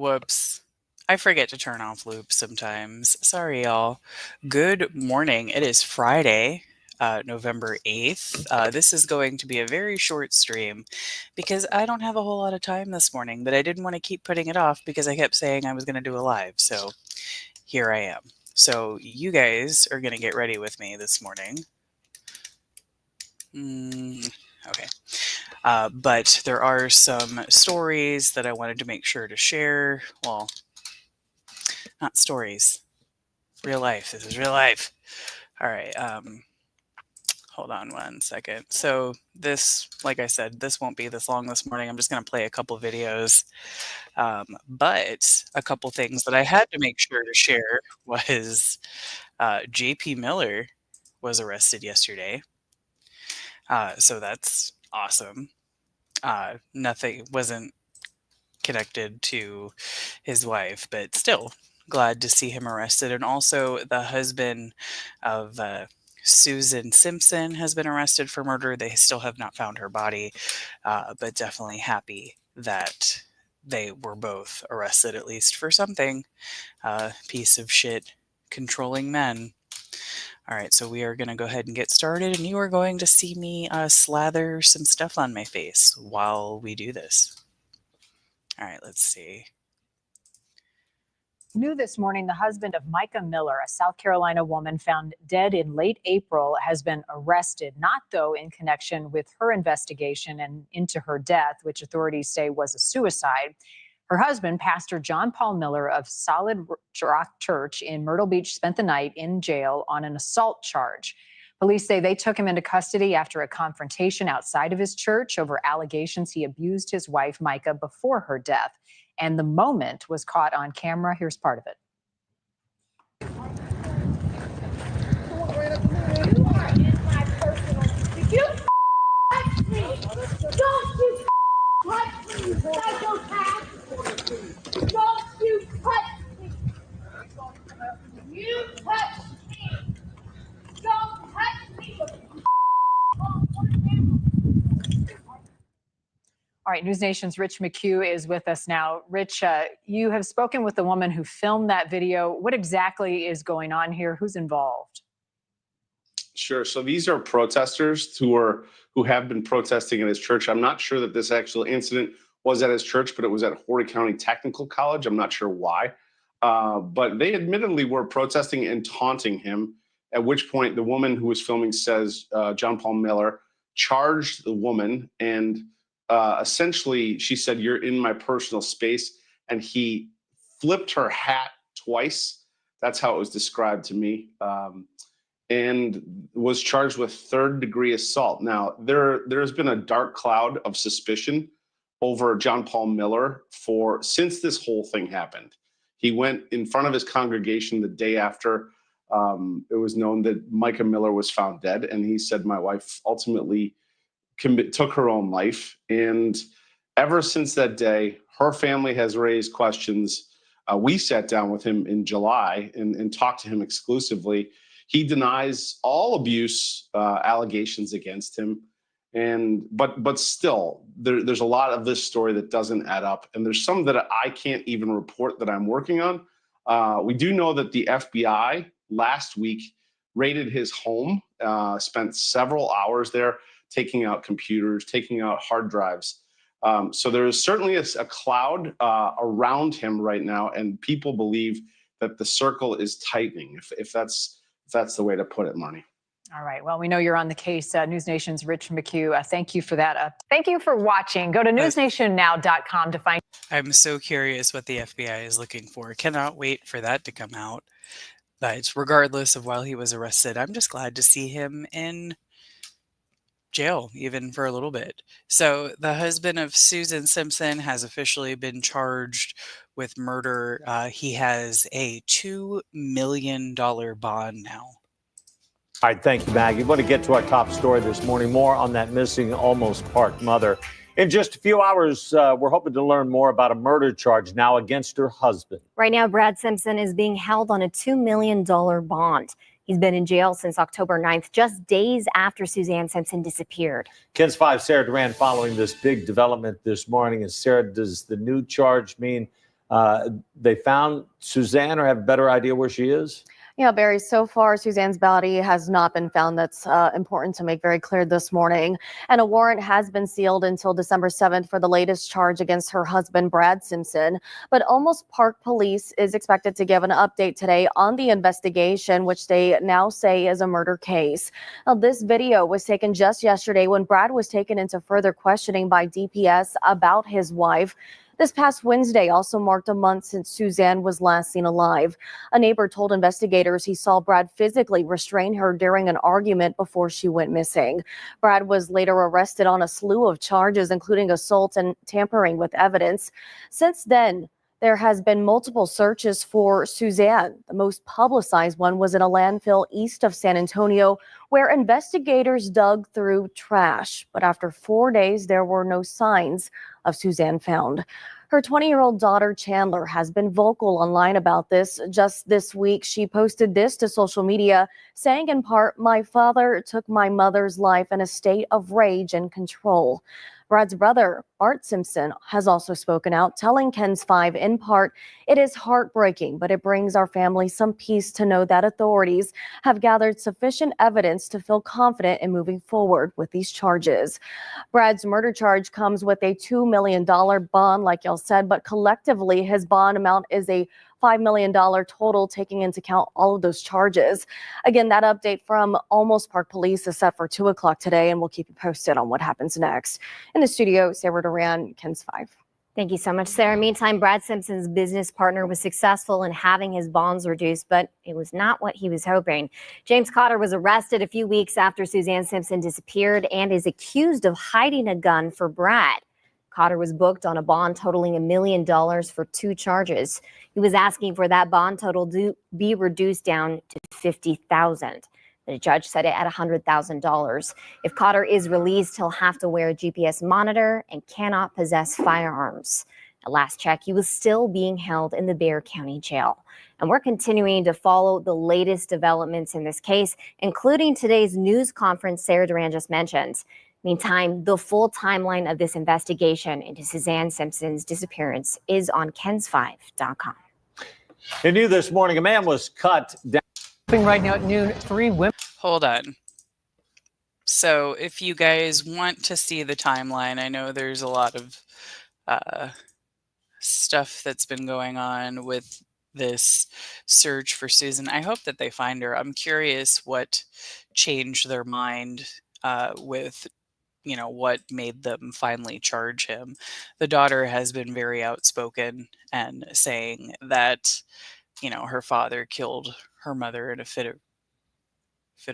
Whoops. I forget to turn off loops sometimes. Sorry, y'all. Good morning. It is Friday, November 8th. This is going to be a very short stream because I don't have a whole lot of time this morning, but I didn't want to keep putting it off because I kept saying I was going to do a live. So here I am. So you guys are going to get ready with me this morning. Okay. But there are some stories that I wanted to make sure to share. Well, not stories. Real life. This is real life. All right. Hold on one second. So this, like I said, this won't be this long this morning. I'm just going to play a couple videos. But a couple things that I had to make sure to share was JP Miller was arrested yesterday. So that's awesome. Nothing wasn't connected to his wife, but still glad to see him arrested. And also the husband of Susan Simpson has been arrested for murder. They still have not found her body, but definitely happy that they were both arrested, at least for something. Piece of shit controlling men. All right, so we are going to go ahead and get started, and you are going to see me slather some stuff on my face while we do this. All right, let's see. New this morning, the husband of Micah Miller, a South Carolina woman found dead in late April, has been arrested, not though in connection with her investigation and into her death, which authorities say was a suicide. Her husband, Pastor John Paul Miller of Solid Rock Church in Myrtle Beach, spent the night in jail on an assault charge. Police say they took him into custody after a confrontation outside of his church over allegations he abused his wife, Micah, before her death. And the moment was caught on camera. Here's part of it. You are in my personal. You touch me. Don't you touch me, psychopath. Don't you touch me. You touch me. Don't touch me. All right, News Nation's Rich McHugh is with us now. Rich, you have spoken with the woman who filmed that video. What exactly is going on here? Who's involved? Sure. So these are protesters who have been protesting at his church. I'm not sure that this actual incident was at his church, but it was at Horry County Technical College. I'm not sure why. But they admittedly were protesting and taunting him, at which point the woman who was filming says John Paul Miller charged the woman and essentially, she said, "You're in my personal space." And he flipped her hat twice. That's how it was described to me. And was charged with third-degree assault. Now, there's been a dark cloud of suspicion over John Paul Miller since this whole thing happened. He went in front of his congregation the day after it was known that Micah Miller was found dead. And he said, "My wife ultimately took her own life." And ever since that day, her family has raised questions. We sat down with him in July and talked to him exclusively. He denies all abuse allegations against him. But still, there's a lot of this story that doesn't add up. And there's some that I can't even report that I'm working on. We do know that the FBI last week raided his home, spent several hours there, taking out computers, taking out hard drives. So there is certainly a cloud around him right now, and people believe that the circle is tightening, if that's the way to put it, Marnie. All right. Well, we know you're on the case. News Nation's Rich McHugh. Thank you for that. Thank you for watching. Go to newsnationnow.com to find. I'm so curious what the FBI is looking for. Cannot wait for that to come out. But regardless of while he was arrested, I'm just glad to see him in jail, even for a little bit. So the husband of Susan Simpson has officially been charged with murder. He has a $2 million bond now. All right, thank you, Maggie. Want to get to our top story this morning. More on that missing almost parked mother. In just a few hours, we're hoping to learn more about a murder charge now against her husband. Right now, Brad Simpson is being held on a $2 million bond. He's been in jail since October 9th, just days after Suzanne Simpson disappeared. KENS 5's Sarah Duran following this big development this morning. And Sarah, does the new charge mean They found Suzanne, or have a better idea where she is? Yeah, Barry, so far, Suzanne's body has not been found. That's important to make very clear this morning. And a warrant has been sealed until December 7th for the latest charge against her husband, Brad Simpson. But Almost Park Police is expected to give an update today on the investigation, which they now say is a murder case. Now, this video was taken just yesterday when Brad was taken into further questioning by DPS about his wife. This past Wednesday also marked a month since Suzanne was last seen alive. A neighbor told investigators he saw Brad physically restrain her during an argument before she went missing. Brad was later arrested on a slew of charges, including assault and tampering with evidence. Since then, there has been multiple searches for Suzanne. The most publicized one was in a landfill east of San Antonio, where investigators dug through trash. But after 4 days, there were no signs of Suzanne found. Her 20-year-old daughter, Chandler, has been vocal online about this. Just this week, she posted this to social media, saying in part, "My father took my mother's life in a state of rage and control." Brad's brother, Bart Simpson, has also spoken out, telling KENS 5 in part, "It is heartbreaking, but it brings our family some peace to know that authorities have gathered sufficient evidence to feel confident in moving forward with these charges." Brad's murder charge comes with a $2 million bond, like y'all said, but collectively his bond amount is a $5 million total, taking into account all of those charges. Again, that update from Almost Park Police is set for 2 o'clock today, and we'll keep you posted on what happens next. In the studio, Sarah Duran, KENS 5. Thank you so much, Sarah. Meantime, Brad Simpson's business partner was successful in having his bonds reduced, but it was not what he was hoping. James Cotter was arrested a few weeks after Suzanne Simpson disappeared and is accused of hiding a gun for Brad. Cotter was booked on a bond totaling $1 million for 2 charges. He was asking for that bond total to be reduced down to $50,000. The judge set it at $100,000. If Cotter is released, he'll have to wear a GPS monitor and cannot possess firearms. At last check, he was still being held in the Bexar County Jail. And we're continuing to follow the latest developments in this case, including today's news conference Sarah Duran just mentioned. Meantime, the full timeline of this investigation into Suzanne Simpson's disappearance is on KENS5.com. In new this morning, a man was cut down. Right now at noon, 3 women. Hold on. So if you guys want to see the timeline, I know there's a lot of stuff that's been going on with this search for Susan. I hope that they find her. I'm curious what changed their mind with what made them finally charge him. The daughter has been very outspoken and saying that, her father killed her mother in a fit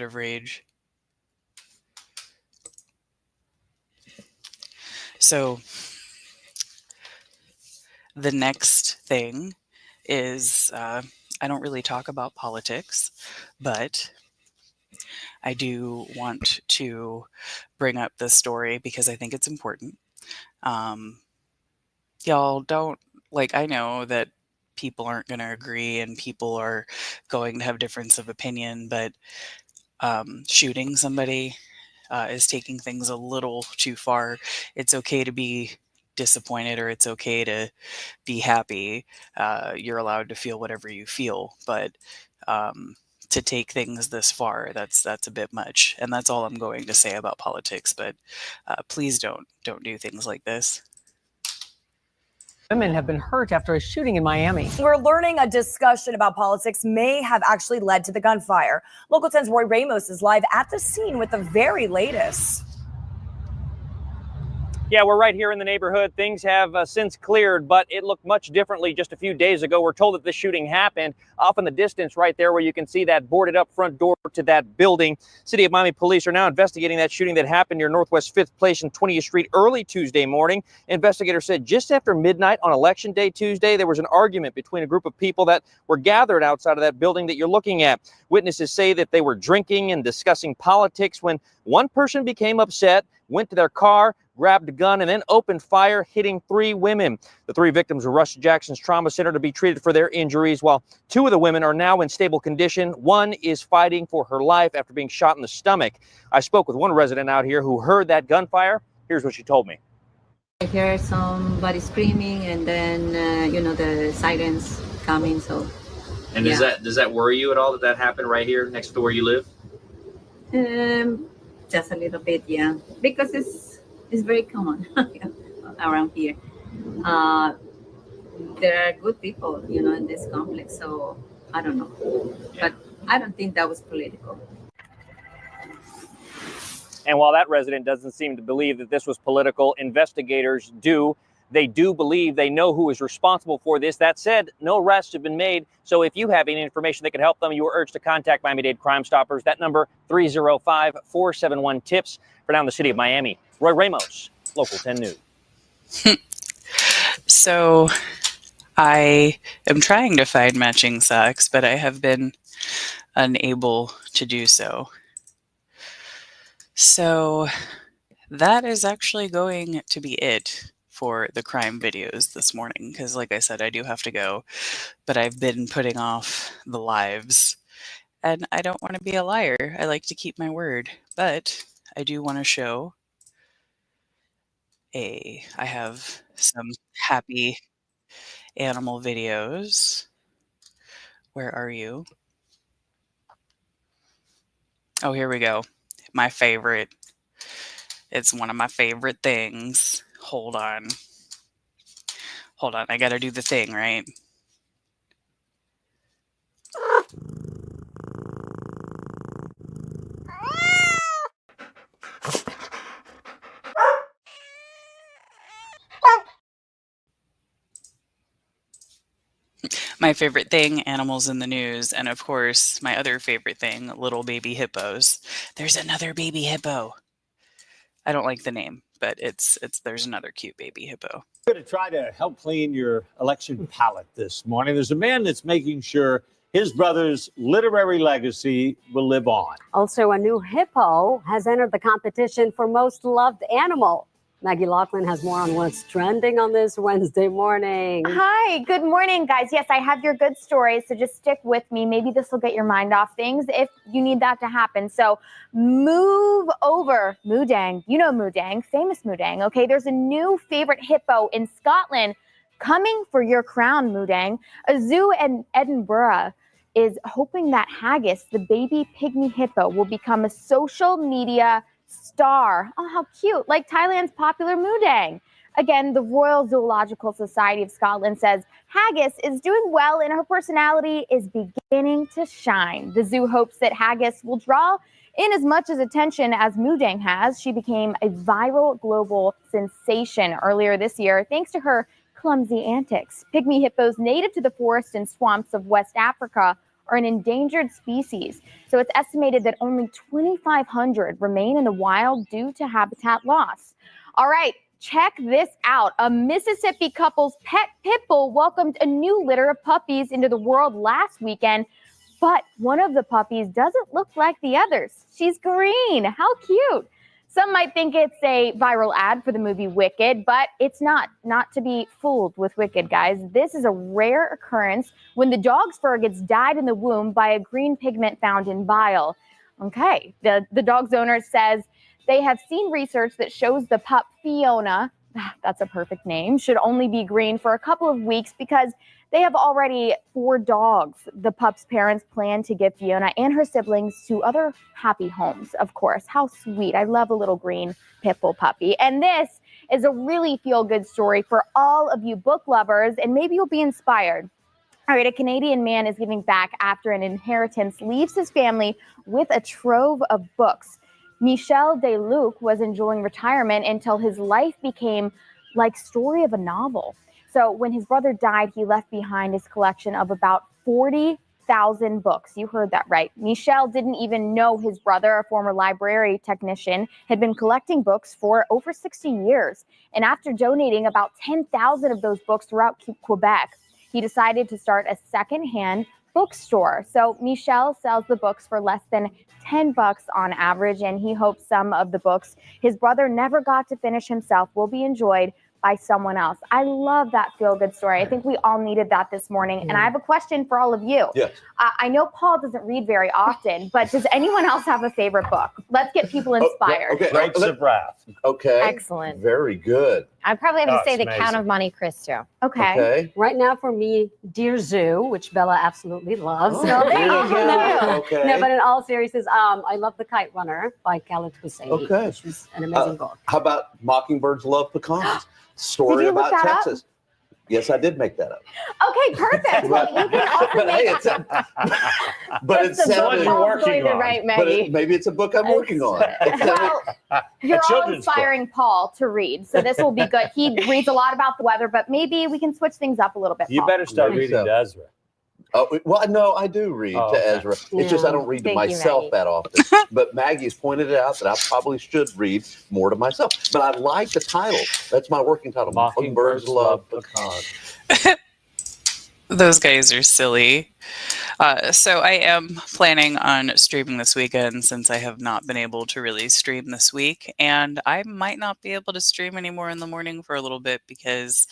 of rage. So the next thing is, I don't really talk about politics, but I do want to bring up this story because I think it's important. Y'all don't, I know that people aren't going to agree and people are going to have difference of opinion, but shooting somebody is taking things a little too far. It's okay to be disappointed, or it's okay to be happy. You're allowed to feel whatever you feel, but to take things this far, that's a bit much. And that's all I'm going to say about politics, but please don't do things like this. Women have been hurt after a shooting in Miami. We're learning a discussion about politics may have actually led to the gunfire. Local 10's Roy Ramos is live at the scene with the very latest. Yeah, we're right here in the neighborhood. Things have since cleared, but it looked much differently just a few days ago. We're told that this shooting happened off in the distance right there where you can see that boarded up front door to that building. City of Miami police are now investigating that shooting that happened near Northwest 5th Place and 20th Street early Tuesday morning. Investigators said just after midnight on Election Day Tuesday, there was an argument between a group of people that were gathered outside of that building that you're looking at. Witnesses say that they were drinking and discussing politics when one person became upset, went to their car, grabbed a gun, and then opened fire, hitting 3 women. The 3 victims were rushed to Jackson's Trauma Center to be treated for their injuries, while 2 of the women are now in stable condition. One is fighting for her life after being shot in the stomach. I spoke with one resident out here who heard that gunfire. Here's what she told me. I hear somebody screaming, and then the sirens coming. So, And yeah. does that worry you at all that happened right here next to where you live? Just a little bit, yeah, because it's very common around here. There are good people, in this complex. So I don't know, but I don't think that was political. And while that resident doesn't seem to believe that this was political, investigators do. They do believe they know who is responsible for this. That said, no arrests have been made. So if you have any information that could help them, you are urged to contact Miami-Dade Crime Stoppers. That number, 305-471-TIPS. For now in the city of Miami, Roy Ramos, Local 10 News. So I am trying to find matching socks, but I have been unable to do so. So that is actually going to be it for the crime videos this morning, because like I said, I do have to go, but I've been putting off the lives, and I don't want to be a liar. I like to keep my word, but I do want to show I have some happy animal videos. Where are you? Oh, here we go. My favorite. It's one of my favorite things. Hold on. I gotta do the thing, right? My favorite thing, animals in the news, and of course, my other favorite thing, little baby hippos. There's another baby hippo. I don't like the name, but there's another cute baby hippo. We're going to try to help clean your election palette this morning. There's a man that's making sure his brother's literary legacy will live on. Also, a new hippo has entered the competition for most loved animal. Maggie Laughlin has more on what's trending on this Wednesday morning. Hi, good morning, guys. Yes, I have your good stories, so just stick with me. Maybe this will get your mind off things if you need that to happen. So move over, Moodang. You know Moodang, famous Moodang. Okay, there's a new favorite hippo in Scotland coming for your crown, Moodang. A zoo in Edinburgh is hoping that Haggis, the baby pygmy hippo, will become a social media star. Oh, how cute. Like Thailand's popular Moodang. Again, the Royal Zoological Society of Scotland says Haggis is doing well and her personality is beginning to shine. The zoo hopes that Haggis will draw in as much as attention as Moodang has. She became a viral global sensation earlier this year thanks to her clumsy antics. Pygmy hippos native to the forests and swamps of West Africa are an endangered species. So it's estimated that only 2,500 remain in the wild due to habitat loss. All right, check this out. A Mississippi couple's pet pit bull welcomed a new litter of puppies into the world last weekend, but one of the puppies doesn't look like the others. She's green. How cute. Some might think it's a viral ad for the movie Wicked, but it's not. Not to be fooled with Wicked, guys. This is a rare occurrence when the dog's fur gets dyed in the womb by a green pigment found in bile. Okay, the dog's owner says they have seen research that shows the pup Fiona, that's a perfect name, should only be green for a couple of weeks because they have already 4 dogs. The pup's parents plan to give Fiona and her siblings to other happy homes, of course. How sweet. I love a little green pit bull puppy. And this is a really feel-good story for all of you book lovers, and maybe you'll be inspired. All right, a Canadian man is giving back after an inheritance leaves his family with a trove of books. Michel Desluc was enjoying retirement until his life became like story of a novel. So when his brother died, he left behind his collection of about 40,000 books. You heard that right. Michel didn't even know his brother, a former library technician, had been collecting books for over 60 years. And after donating about 10,000 of those books throughout Quebec, he decided to start a secondhand bookstore. So Michel sells the books for less than $10 on average, and he hopes some of the books his brother never got to finish himself will be enjoyed by someone else. I love that feel-good story. I think we all needed that this morning. And I have a question for all of you. Yes. I know Paul doesn't read very often, but does anyone else have a favorite book? Let's get people inspired. Okay. Grapes of Wrath. Okay. Excellent. Very good. I'd probably have Oh, to say it's the Count amazing. of Monte Cristo. Okay. Right now for me, Dear Zoo, which Bella absolutely loves. Oh, there you go. Okay. No, but in all seriousness, I love The Kite Runner by Khaled Hosseini, Okay. which was an amazing book. How about Mockingbirds Love Pecans? Did Story you look about that up? Texas. Yes, I did make that up. Okay, perfect. Well, you can also But hey, make it's but It's it's the book you're Paul's working going to on. write, but Maggie. maybe it's a book I'm working on. Well, you're all children's book. inspiring Paul to read, so this will be good. He reads a lot about the weather, but maybe we can switch things up a little bit. You Paul. better start Maybe reading so. to Ezra. Oh, well, no, I do read Oh, to okay. Ezra. It's just I don't read to Thank you, myself Maggie. that often. But Maggie's pointed it out that I probably should read more to myself. But I like the title. That's my working title. Mockingbirds Love Pecans. Those guys are silly. So I am planning on streaming this weekend since I have not been able to really stream this week. And I might not be able to stream anymore in the morning for a little bit because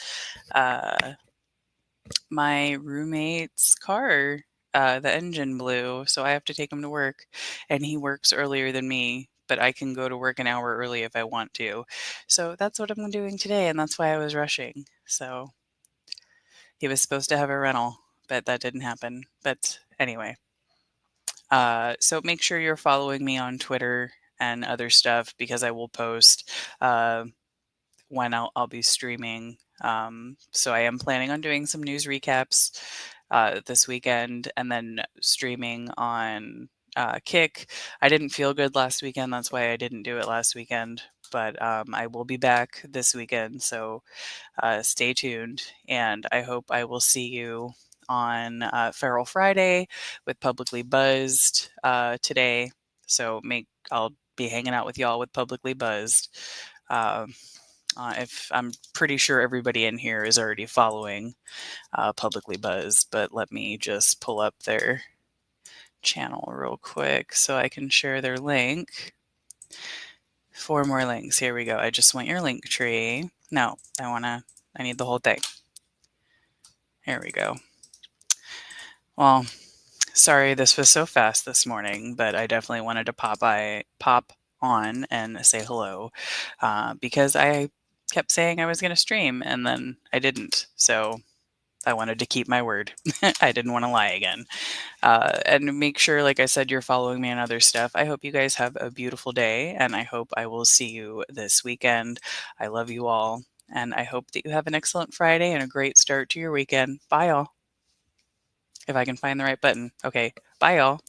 my roommate's car, the engine blew. So I have to take him to work. And he works earlier than me, but I can go to work an hour early if I want to. So that's what I'm doing today. And that's why I was rushing. So he was supposed to have a rental, but that didn't happen. But anyway, so make sure you're following me on Twitter and other stuff because I will post when I'll be streaming. So I am planning on doing some news recaps this weekend and then streaming on Kick. I didn't feel good last weekend. That's why I didn't do it last weekend. But I will be back this weekend. So stay tuned. And I hope I will see you on Feral Friday with Publicly Buzzed today. So I'll be hanging out with y'all with Publicly Buzzed. If I'm pretty sure everybody in here is already following Publicly Buzzed, but let me just pull up their channel real quick so I can share their link. 4 more links. Here we go. I just want your link tree. No, I need the whole thing. Here we go. Well, sorry this was so fast this morning, but I definitely wanted to pop on and say hello because I kept saying I was going to stream and then I didn't. So I wanted to keep my word. I didn't want to lie again. And make sure, like I said, you're following me on other stuff. I hope you guys have a beautiful day, and I hope I will see you this weekend. I love you all, and I hope that you have an excellent Friday and a great start to your weekend. Bye, all. If I can find the right button. Okay, bye, all.